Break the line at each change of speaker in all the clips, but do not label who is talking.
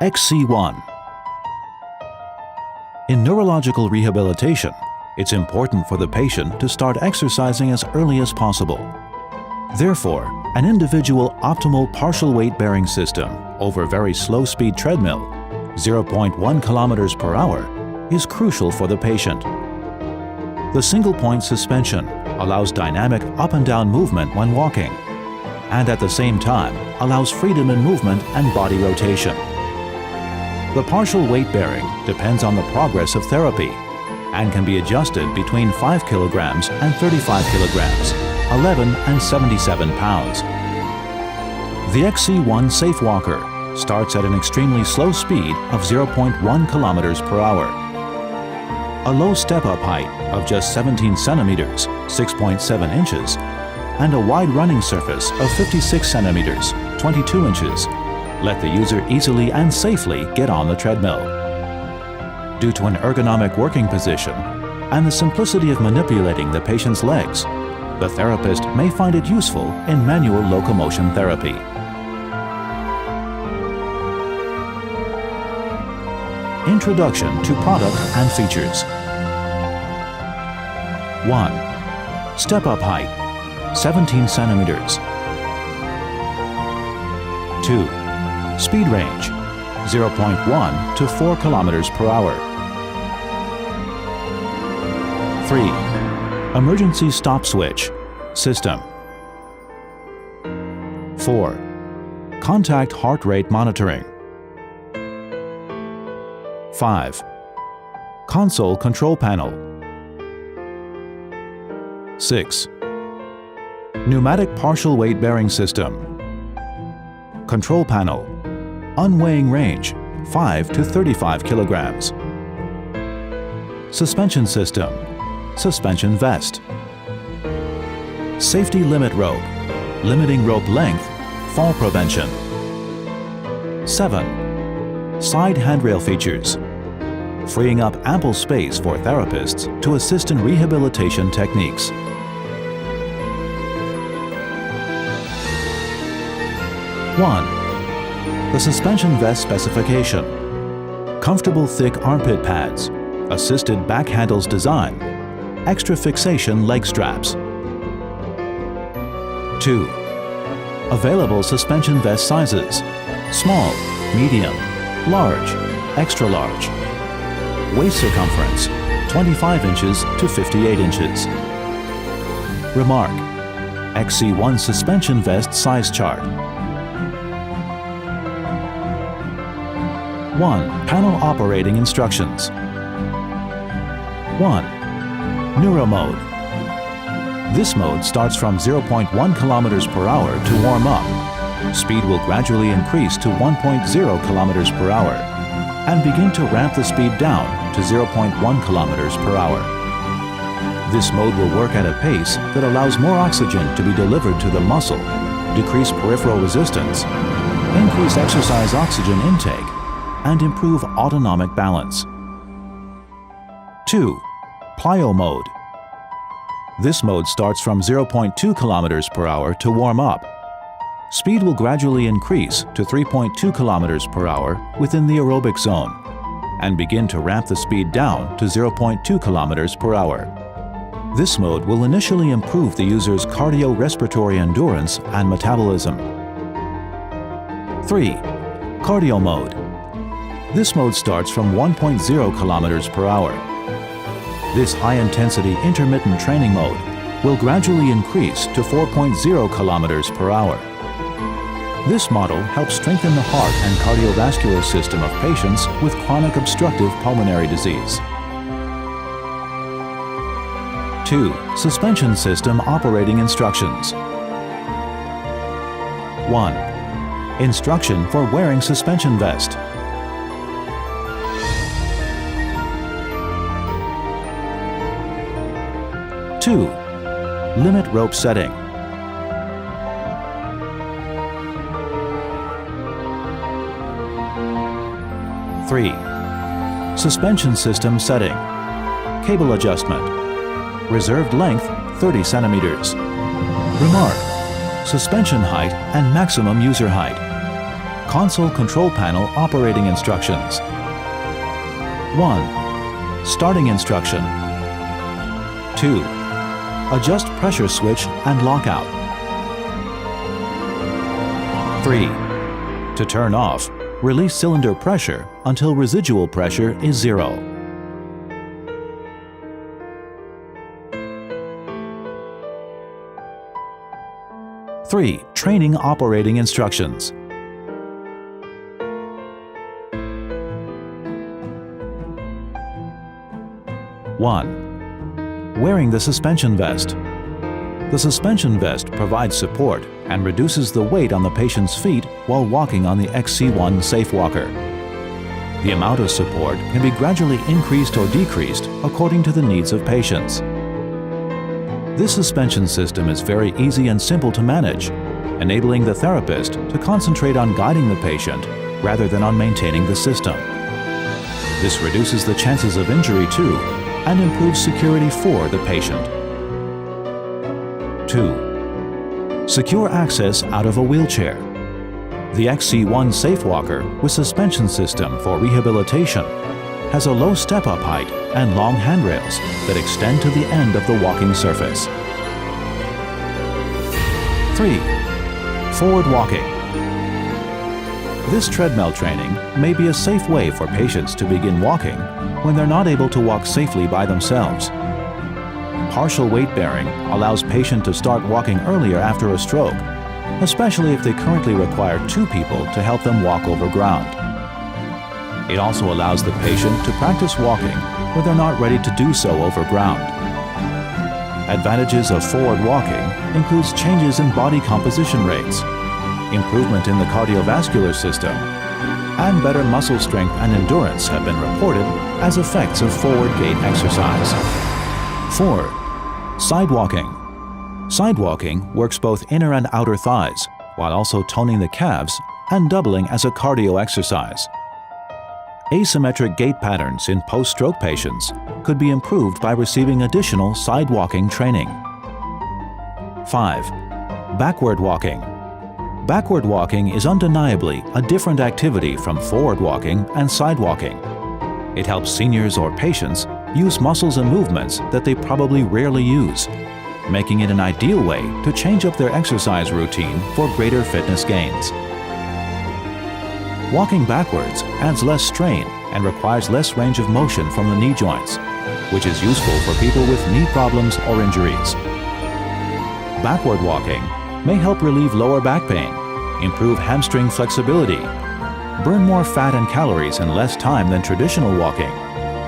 XC-1. In neurological rehabilitation, it's important for the patient to start exercising as early as possible. Therefore, an individual optimal partial weight bearing system over very slow speed treadmill, 0.1 kilometers per hour, is crucial for the patient. The single point suspension allows dynamic up and down movement when walking, and at the same time allows freedom in movement and body rotation. The partial weight bearing depends on the progress of therapy and can be adjusted between 5 kilograms and 35 kilograms, 11 and 77 pounds. The XC-1 Safe Walker starts at an extremely slow speed of 0.1 kilometers per hour. A low step-up height of just 17 centimeters, 6.7 inches, and a wide running surface of 56 centimeters, 22 inches, let the user easily and safely get on the treadmill. Due to an ergonomic working position and the simplicity of manipulating the patient's legs, the therapist may find it useful in manual locomotion therapy. Introduction to product and features. 1. Step-up height, 17 centimeters. 2. Speed range, 0.1 to 4 kilometers per hour. 3. Emergency stop switch, system. 4. Contact heart rate monitoring. 5. Console control panel. 6. Pneumatic partial weight bearing system. Control panel. Unweighing range, 5 to 35 kilograms. Suspension system. Suspension vest. Safety limit rope. Limiting rope length, fall prevention. 7. Side handrail features. Freeing up ample space for therapists to assist in rehabilitation techniques. 1. The suspension vest specification. Comfortable thick armpit pads, assisted back handles design, extra fixation leg straps. 2. Available suspension vest sizes: small, medium, large, extra large. Waist circumference, 25 inches to 58 inches. Remark: XC-1 suspension vest size chart. 1. Panel operating instructions. 1. Neuro mode. This mode starts from 0.1 kilometers per hour to warm up. Speed will gradually increase to 1.0 kilometers per hour and begin to ramp the speed down to 0.1 kilometers per hour. This mode will work at a pace that allows more oxygen to be delivered to the muscle, decrease peripheral resistance, increase exercise oxygen intake, and improve autonomic balance. 2. Plyo mode. This mode starts from 0.2 kilometers per hour to warm up. Speed will gradually increase to 3.2 kilometers per hour within the aerobic zone and begin to ramp the speed down to 0.2 kilometers per hour. This mode will initially improve the user's cardiorespiratory endurance and metabolism. 3. Cardio mode. This mode starts from 1.0 kilometers per hour. This high-intensity intermittent training mode will gradually increase to 4.0 kilometers per hour. This model helps strengthen the heart and cardiovascular system of patients with chronic obstructive pulmonary disease. 2. Suspension system operating instructions. 1. Instruction for wearing suspension vest. 2. Limit rope setting. 3. Suspension system setting. Cable adjustment. Reserved length 30 centimeters. Remark: suspension height and maximum user height. Console control panel operating instructions. 1. Starting instruction. 2. Adjust pressure switch and lockout. 3. To turn off, release cylinder pressure until residual pressure is 0. 3. Training operating instructions. 1. Wearing the suspension vest. The suspension vest provides support and reduces the weight on the patient's feet while walking on the XC-1 Safe Walker. The amount of support can be gradually increased or decreased according to the needs of patients. This suspension system is very easy and simple to manage, enabling the therapist to concentrate on guiding the patient rather than on maintaining the system. This reduces the chances of injury too, and improves security for the patient. 2. Secure access out of a wheelchair. The XC-1 Safe Walker with suspension system for rehabilitation has a low step-up height and long handrails that extend to the end of the walking surface. 3. Forward walking. This treadmill training may be a safe way for patients to begin walking when they're not able to walk safely by themselves. Partial weight bearing allows patient to start walking earlier after a stroke, especially if they currently require 2 people to help them walk over ground. It also allows the patient to practice walking when they're not ready to do so over ground. Advantages of forward walking includes changes in body composition rates, improvement in the cardiovascular system, and better muscle strength and endurance have been reported as effects of forward gait exercise. 4. Sidewalking. Sidewalking works both inner and outer thighs, while also toning the calves and doubling as a cardio exercise. Asymmetric gait patterns in post-stroke patients could be improved by receiving additional sidewalking training. 5. Backward walking. Backward walking is undeniably a different activity from forward walking and sidewalking. It helps seniors or patients use muscles and movements that they probably rarely use, making it an ideal way to change up their exercise routine for greater fitness gains. Walking backwards adds less strain and requires less range of motion from the knee joints, which is useful for people with knee problems or injuries. Backward walking may help relieve lower back pain, improve hamstring flexibility, burn more fat and calories in less time than traditional walking,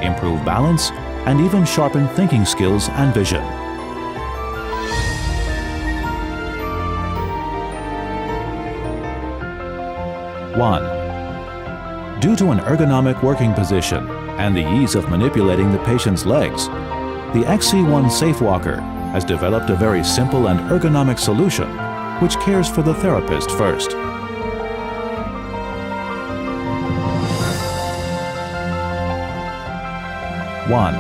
improve balance, and even sharpen thinking skills and vision. One. Due to an ergonomic working position and the ease of manipulating the patient's legs, the XC-1 Safe Walker has developed a very simple and ergonomic solution which cares for the therapist first. 1.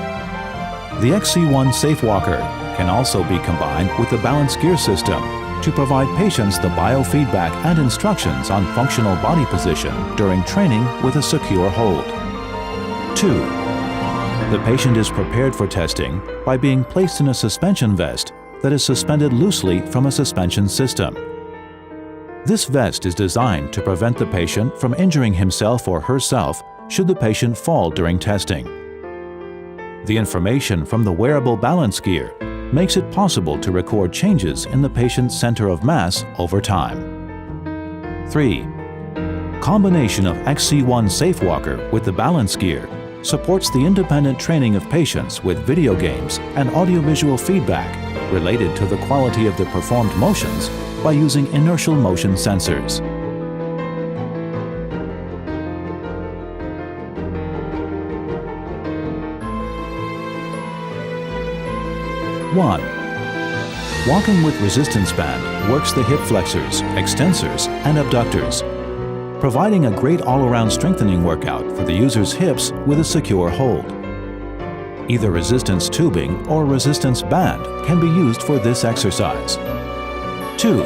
The XC-1 Safe Walker can also be combined with the balance gear system to provide patients the biofeedback and instructions on functional body position during training with a secure hold. 2. The patient is prepared for testing by being placed in a suspension vest that is suspended loosely from a suspension system. This vest is designed to prevent the patient from injuring himself or herself should the patient fall during testing. The information from the wearable balance gear makes it possible to record changes in the patient's center of mass over time. 3. Combination of XC-1 Safe Walker with the balance gear supports the independent training of patients with video games and audiovisual feedback related to the quality of the performed motions by using inertial motion sensors. 1. Walking with resistance band works the hip flexors, extensors, and abductors, providing a great all-around strengthening workout for the user's hips with a secure hold. Either resistance tubing or resistance band can be used for this exercise. 2.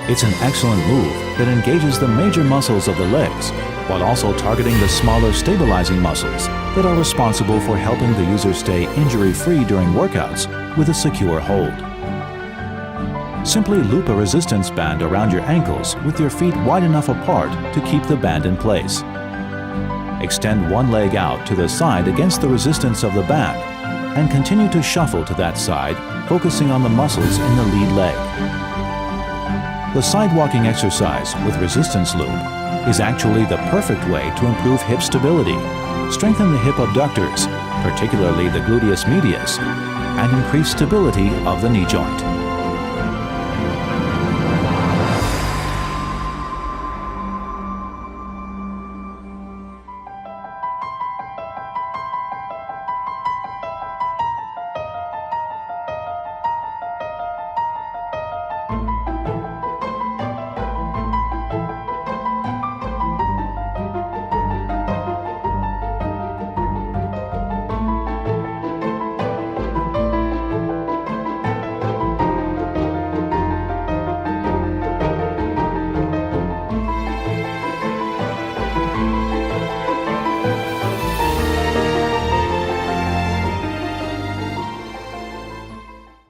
It's an excellent move that engages the major muscles of the legs while also targeting the smaller stabilizing muscles that are responsible for helping the user stay injury-free during workouts with a secure hold. Simply loop a resistance band around your ankles with your feet wide enough apart to keep the band in place. Extend one leg out to the side against the resistance of the band and continue to shuffle to that side, focusing on the muscles in the lead leg. The side walking exercise with resistance loop is actually the perfect way to improve hip stability, strengthen the hip abductors, particularly the gluteus medius, and increase stability of the knee joint.